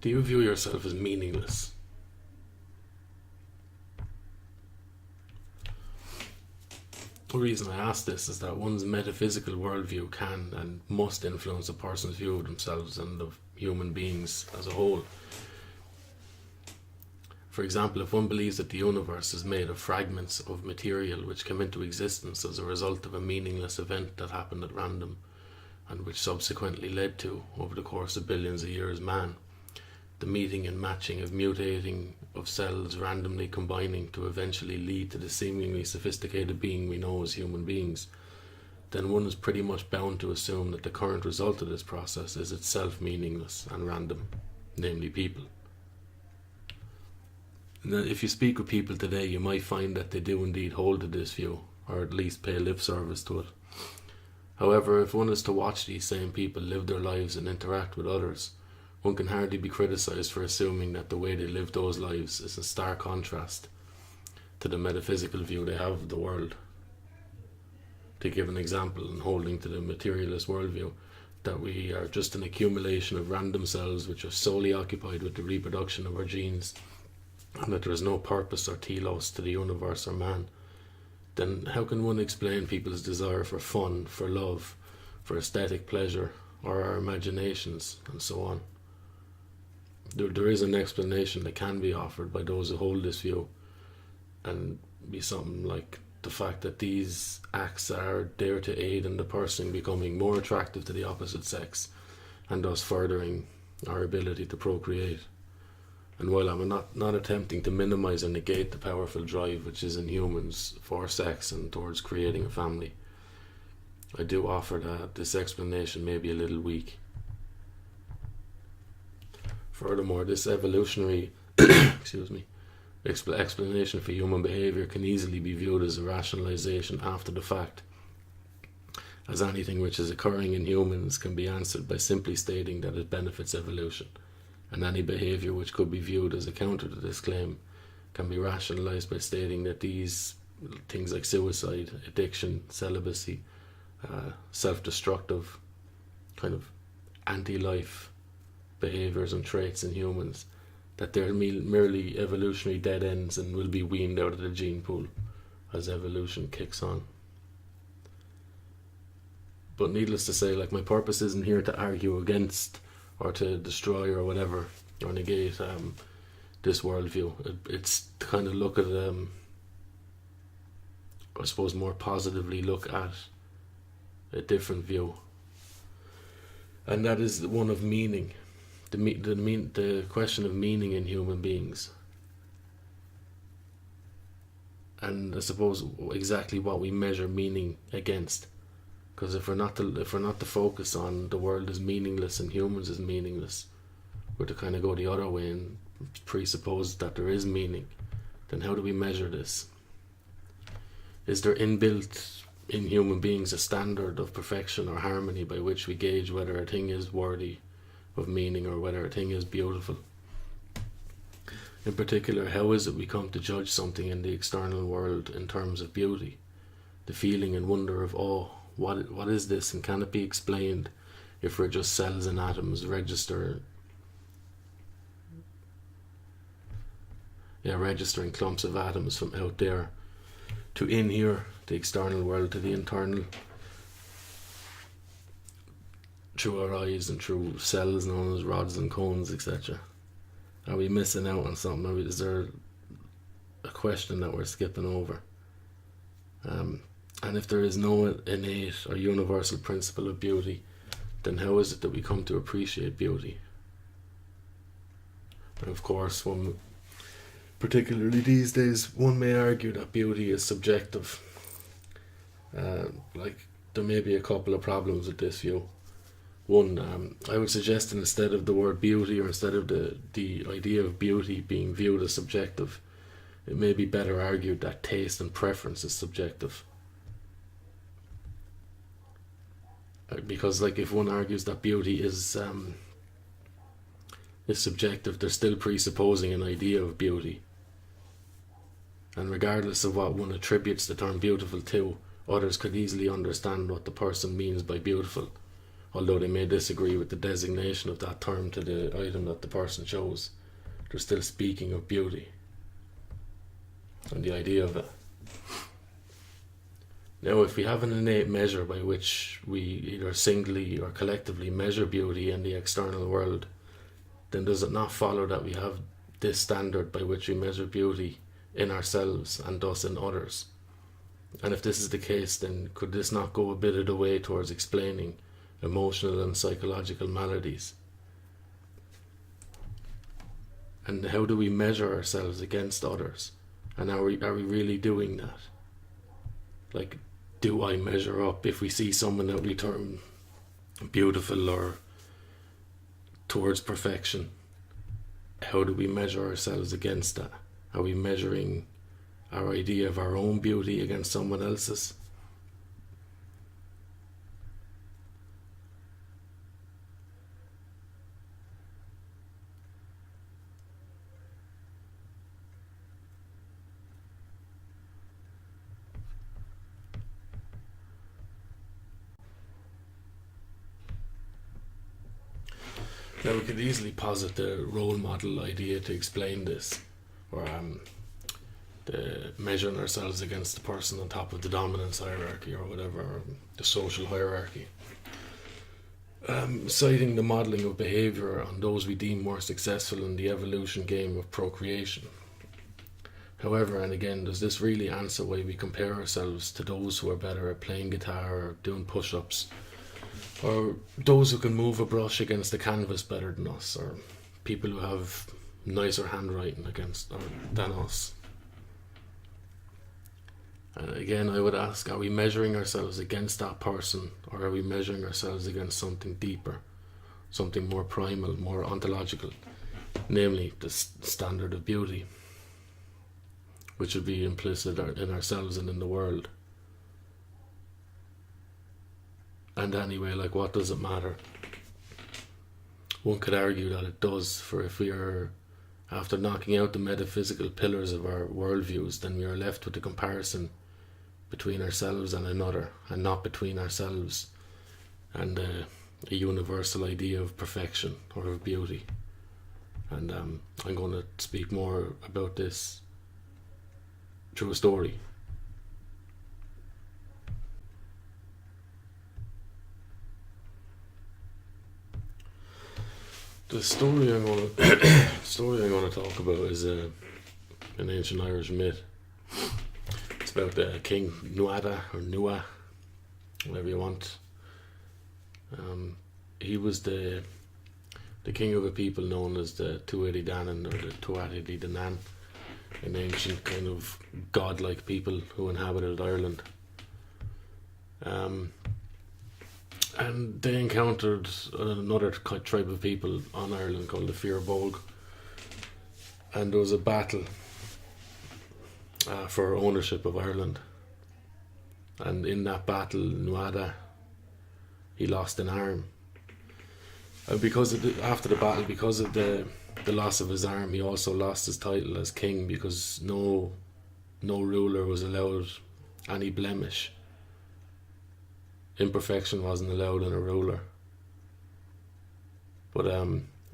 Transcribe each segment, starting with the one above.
Do you view yourself as meaningless? The reason I ask this is that one's metaphysical worldview can and must influence a person's view of themselves and of human beings as a whole. For example, if one believes that the universe is made of fragments of material which came into existence as a result of a meaningless event that happened at random, and which subsequently led to, over the course of billions of years, man, the meeting and matching of mutating of cells randomly combining to eventually lead to the seemingly sophisticated being we know as human beings, then one is pretty much bound to assume that the current result of this process is itself meaningless and random, namely people. And if you speak with people today, you might find that they do indeed hold to this view, or at least pay lip service to it. However, if one is to watch these same people live their lives and interact with others, one can hardly be criticised for assuming that the way they live those lives is in stark contrast to the metaphysical view they have of the world. To give an example, in holding to the materialist worldview, that we are just an accumulation of random cells which are solely occupied with the reproduction of our genes, and that there is no purpose or telos to the universe or man, then how can one explain people's desire for fun, for love, for aesthetic pleasure, or our imaginations, and so on? There is an explanation that can be offered by those who hold this view, and be something like the fact that these acts are there to aid in the person becoming more attractive to the opposite sex, and thus furthering our ability to procreate. And while I'm not attempting to minimize or negate the powerful drive which is in humans for sex and towards creating a family, I do offer that this explanation may be a little weak. Furthermore, this evolutionary explanation for human behavior can easily be viewed as a rationalization after the fact, as anything which is occurring in humans can be answered by simply stating that it benefits evolution, and any behavior which could be viewed as a counter to this claim can be rationalized by stating that these things like suicide, addiction, celibacy, self-destructive, kind of anti-life behaviors and traits in humans, that they're merely evolutionary dead ends and will be weaned out of the gene pool as evolution kicks on. But needless to say, like, my purpose isn't here to argue against or to destroy or whatever, or negate this worldview. It's to kind of look at, I suppose, more positively look at a different view, and that is one of meaning, the question of meaning in human beings, and I suppose exactly what we measure meaning against. Because if we're not to focus on the world as meaningless and humans as meaningless, we're to kind of go the other way and presuppose that there is meaning, then how do we measure this? Is there inbuilt in human beings a standard of perfection or harmony by which we gauge whether a thing is worthy of meaning or whether a thing is beautiful? In particular, how is it we come to judge something in the external world in terms of beauty, the feeling and wonder of awe? What is this, and can it be explained if we're just cells and atoms registering clumps of atoms from out there to in here, the external world, to the internal, through our eyes and through cells known as rods and cones, etc.? Are we missing out on something? Is there a question that we're skipping over? And if there is no innate or universal principle of beauty, then how is it that we come to appreciate beauty? And of course, particularly these days, one may argue that beauty is subjective. Like, there may be a couple of problems with this view. One, I would suggest that instead of the word beauty, or instead of the idea of beauty being viewed as subjective, it may be better argued that taste and preference is subjective. Because, like, if one argues that beauty is subjective, they're still presupposing an idea of beauty. And regardless of what one attributes the term beautiful to, others could easily understand what the person means by beautiful, although they may disagree with the designation of that term to the item that the person chose, they're still speaking of beauty and the idea of it. Now, if we have an innate measure by which we either singly or collectively measure beauty in the external world, then does it not follow that we have this standard by which we measure beauty in ourselves and thus in others? And if this is the case, then could this not go a bit of the way towards explaining emotional and psychological maladies? And how do we measure ourselves against others? And are we really doing that? Like, do I measure up if we see someone that we term beautiful or towards perfection? How do we measure ourselves against that? Are we measuring our idea of our own beauty against someone else's? Now, we could easily posit the role model idea to explain this, or the measuring ourselves against the person on top of the dominance hierarchy or whatever, or the social hierarchy. Citing the modelling of behaviour on those we deem more successful in the evolution game of procreation. However, and again, does this really answer why we compare ourselves to those who are better at playing guitar or doing push-ups, or those who can move a brush against the canvas better than us, or people who have nicer handwriting than us? And again, I would ask, are we measuring ourselves against that person, or are we measuring ourselves against something deeper, something more primal, more ontological, namely the standard of beauty, which would be implicit in ourselves and in the world? And anyway, like, what does it matter? One could argue that it does, for if we are, after knocking out the metaphysical pillars of our worldviews, then we are left with the comparison between ourselves and another, and not between ourselves and a universal idea of perfection or of beauty. And I'm going to speak more about this through a story. The story I'm going to talk about is an ancient Irish myth. It's about King Nuada, or Nua, whatever you want. He was the king of a people known as the Tuatha Danann, or the Tuatha De Danann, an ancient kind of godlike people who inhabited Ireland. And they encountered another tribe of people on Ireland called the Fir Bolg, and there was a battle for ownership of Ireland. And in that battle, Nuada, he lost an arm. And because of after the battle, because of the loss of his arm, he also lost his title as king, because no ruler was allowed any blemish. Imperfection wasn't allowed in a ruler. But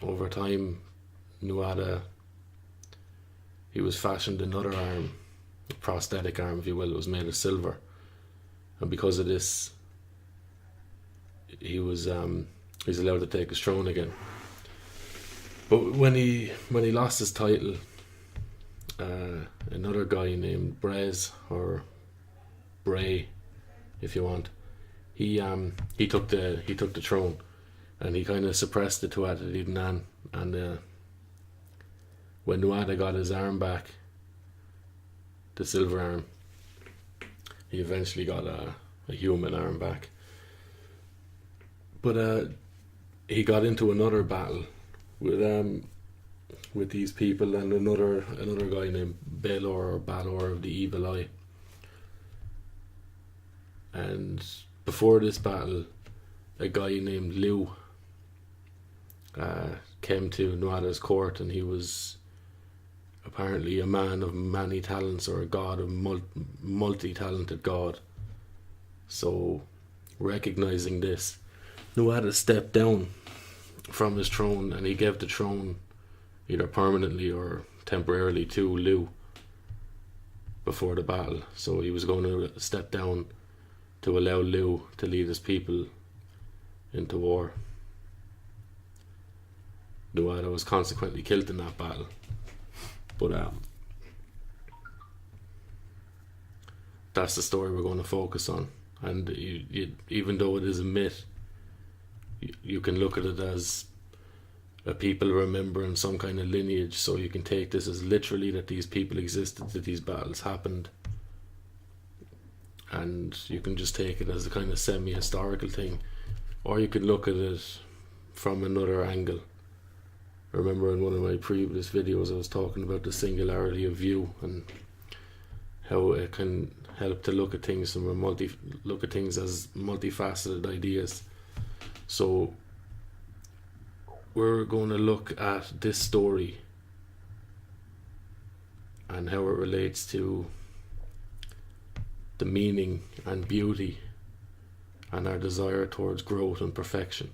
over time, Nuada, he was fashioned another arm, a prosthetic arm, if you will. It was made of silver, and because of this, he's allowed to take his throne again. But when he lost his title, another guy named Brez, or Bray, if you want, he took the throne, and he kind of suppressed the Tuatha De Danann. And when Nuada got his arm back, the silver arm, he eventually got a human arm back. But he got into another battle with these people and another guy named Balor of the Evil Eye. And before this battle, a guy named Liu came to Nuada's court, and he was apparently a man of many talents, or a god, a multi-talented god. So, recognizing this, Nuada stepped down from his throne, and he gave the throne either permanently or temporarily to Liu before the battle. So he was going to step down to allow Liu to lead his people into war. Nuada was consequently killed in that battle. But that's the story we're going to focus on. And even though it is a myth, you can look at it as a people remembering some kind of lineage. So you can take this as literally that these people existed, that these battles happened, and you can just take it as a kind of semi-historical thing, or you can look at it from another angle. Remember, in one of my previous videos I was talking about the singularity of view and how it can help to look at things from look at things as multifaceted ideas. So we're going to look at this story and how it relates to the meaning and beauty and our desire towards growth and perfection.